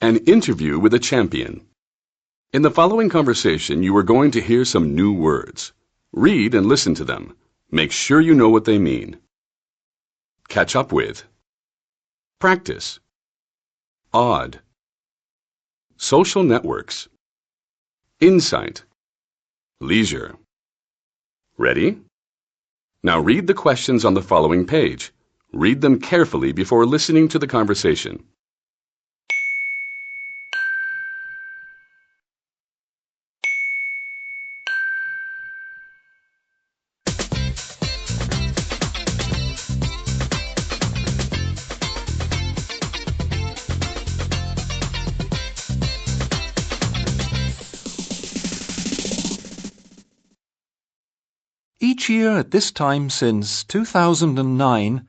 An interview with a champion. In the following conversation, you are going to hear some new words. Read and listen to them. Make sure you know what they mean. Catch up with. Practice. Odd. Social networks. Insight. Leisure. Ready? Now read the questions on the following page. Read them carefully before listening to the conversation. Each year at this time since 2009,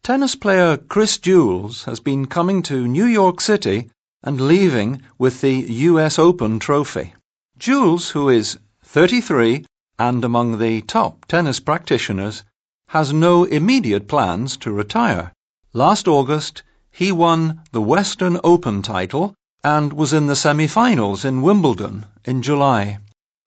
tennis player Chris Jules has been coming to New York City and leaving with the US Open trophy. Jules, who is 33 and among the top tennis practitioners, has no immediate plans to retire. Last August, he won the Western Open title and was in the semi-finals in Wimbledon in July.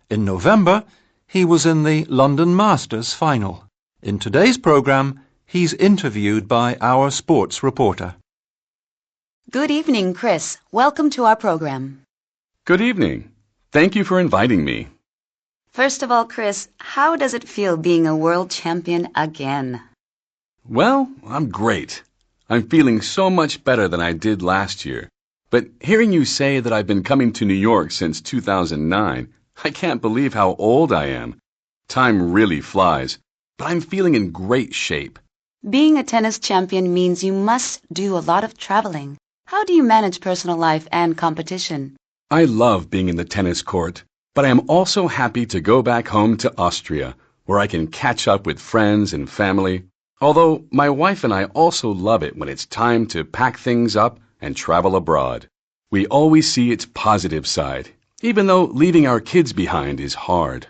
In November, he was in the London Masters final. In today's program, he's interviewed by our sports reporter. Good evening, Chris. Welcome to our program. Good evening. Thank you for inviting me. First of all, Chris, how does it feel being a world champion again? Well, I'm great. I'm feeling so much better than I did last year. But hearing you say that I've been coming to New York since 2009, I can't believe how old I am. Time really flies, but I'm feeling in great shape. Being a tennis champion means you must do a lot of traveling. How do you manage personal life and competition? I love being in the tennis court, but I am also happy to go back home to Austria, where I can catch up with friends and family. Although my wife and I also love it when it's time to pack things up and travel abroad. We always see its positive side, even though leaving our kids behind is hard.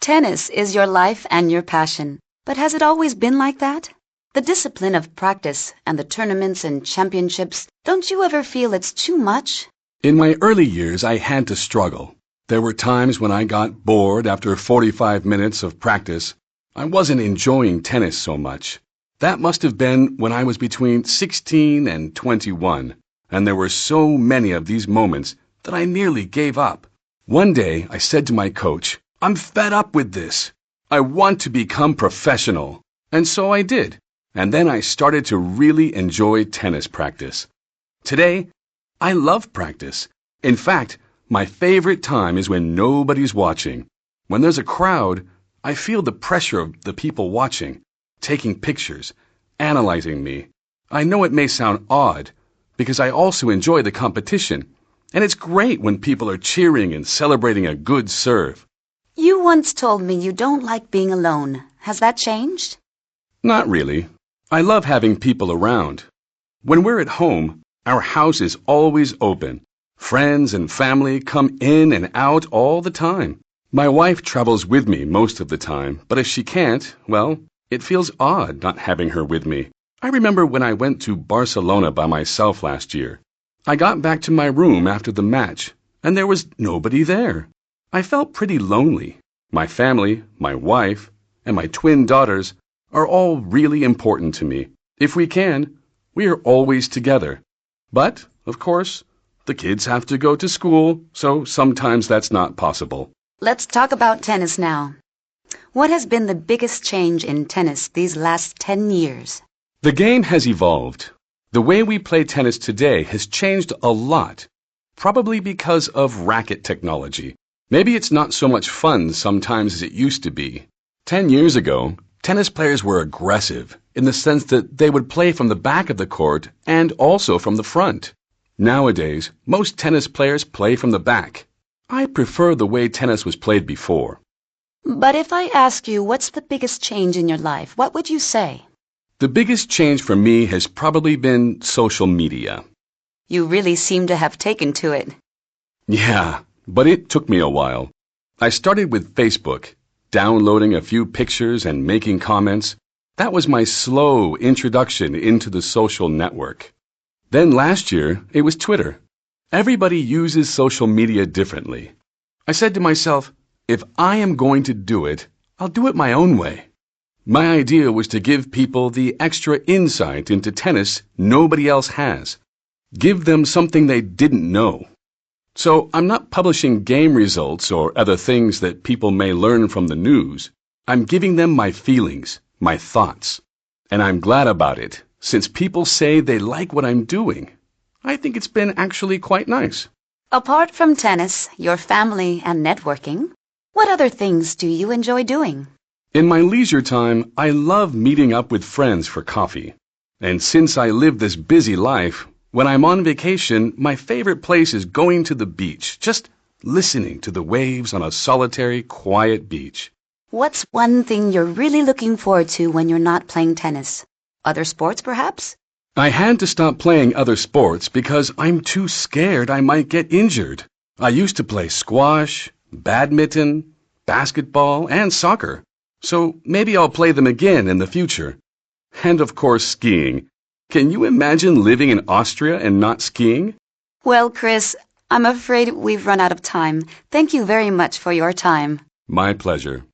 Tennis is your life and your passion, but has it always been like that? The discipline of practice and the tournaments and championships, don't you ever feel it's too much? In my early years, I had to struggle. There were times when I got bored after 45 minutes of practice. I wasn't enjoying tennis so much. That must have been when I was between 16 and 21, and there were so many of these moments that I nearly gave up. One day, I said to my coach, "I'm fed up with this. I want to become professional." And so I did. And then I started to really enjoy tennis practice. Today, I love practice. In fact, my favorite time is when nobody's watching. When there's a crowd, I feel the pressure of the people watching, taking pictures, analyzing me. I know it may sound odd, because I also enjoy the competition. And it's great when people are cheering and celebrating a good serve. You once told me you don't like being alone. Has that changed? Not really. I love having people around. When we're at home, our house is always open. Friends and family come in and out all the time. My wife travels with me most of the time, but if she can't, well, it feels odd not having her with me. I remember when I went to Barcelona by myself last year. I got back to my room after the match, and there was nobody there. I felt pretty lonely. My family, my wife, and my twin daughters are all really important to me. If we can, we are always together. But, of course, the kids have to go to school, so sometimes that's not possible. Let's talk about tennis now. What has been the biggest change in tennis these last 10 years? The game has evolved. The way we play tennis today has changed a lot, probably because of racket technology. Maybe it's not so much fun sometimes as it used to be. 10 years ago, tennis players were aggressive in the sense that they would play from the back of the court and also from the front. Nowadays, most tennis players play from the back. I prefer the way tennis was played before. But if I ask you what's the biggest change in your life, what would you say? The biggest change for me has probably been social media. You really seem to have taken to it. Yeah, but it took me a while. I started with Facebook, downloading a few pictures and making comments. That was my slow introduction into the social network. Then last year, it was Twitter. Everybody uses social media differently. I said to myself, if I am going to do it, I'll do it my own way. My idea was to give people the extra insight into tennis nobody else has. Give them something they didn't know. So I'm not publishing game results or other things that people may learn from the news. I'm giving them my feelings, my thoughts. And I'm glad about it, since people say they like what I'm doing. I think it's been actually quite nice. Apart from tennis, your family, and networking, what other things do you enjoy doing? In my leisure time, I love meeting up with friends for coffee. And since I live this busy life, when I'm on vacation, my favorite place is going to the beach, just listening to the waves on a solitary, quiet beach. What's one thing you're really looking forward to when you're not playing tennis? Other sports, perhaps? I had to stop playing other sports because I'm too scared I might get injured. I used to play squash, badminton, basketball, and soccer. So maybe I'll play them again in the future. And of course, skiing. Can you imagine living in Austria and not skiing? Well, Chris, I'm afraid we've run out of time. Thank you very much for your time. My pleasure.